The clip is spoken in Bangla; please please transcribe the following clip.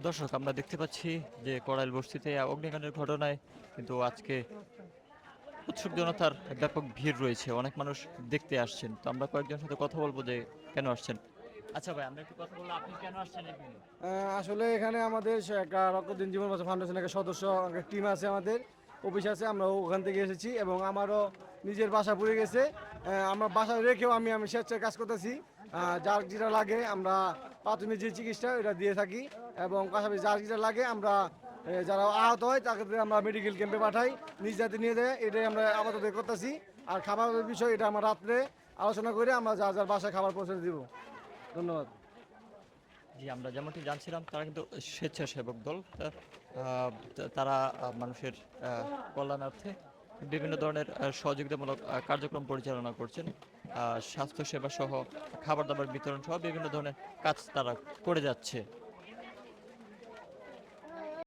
দর্শক, আমরা দেখতে পাচ্ছি যে কড়াইল বস্তিতে অগ্নিকাণ্ডের ঘটনায় কিন্তু আজকে উৎসুক জনতার ব্যাপক ভিড় রয়েছে। অনেক মানুষ দেখতে আসছেন। তো আমরা কয়েকজনের সাথে কথা বলবো যে কেন আসছেন। আচ্ছা ভাই, আমরা একটু কথা বলবো, আপনি কেন আসছেন এখানে? আসলে এখানে আমাদের একটা রক্তদিন জীবন বাঁচা ফাউন্ডেশনের একটা সদস্য একটা টিম আছে, আমাদের অফিস আছে, আমরা ওখান থেকে এসেছি এবং আমারও নিজের বাসা পুড়ে গেছে। আমার বাসায় রেখেও আমি স্বেচ্ছায় কাজ করতেছি। যার যেটা লাগে আমরা প্রাথমিক যে চিকিৎসা এটা দিয়ে থাকি এবং পাশাপাশি যার যেটা লাগে আমরা যারা আহত হয় তাকে আমরা মেডিকেল ক্যাম্পে পাঠাই, নিজ জাতি নিয়ে যায়, এটাই আমরা আপাতত করতেছি। আর খাবারের বিষয় এটা আমরা রাত্রে আলোচনা করে আমরা যার যার বাসায় খাবার পৌঁছে দিব। ধন্যবাদ। জি, আমরা যেমনটি জানছিলাম তারা কিন্তু স্বেচ্ছাসেবক দল। তারা মানুষের কল্যাণার্থে বিভিন্ন ধরনের সহযোগিতামূলক কার্যক্রম পরিচালনা করছেন। স্বাস্থ্যসেবা সহ খাবার দাবার বিতরণ সহ বিভিন্ন ধরনের কাজ তারা করে যাচ্ছে।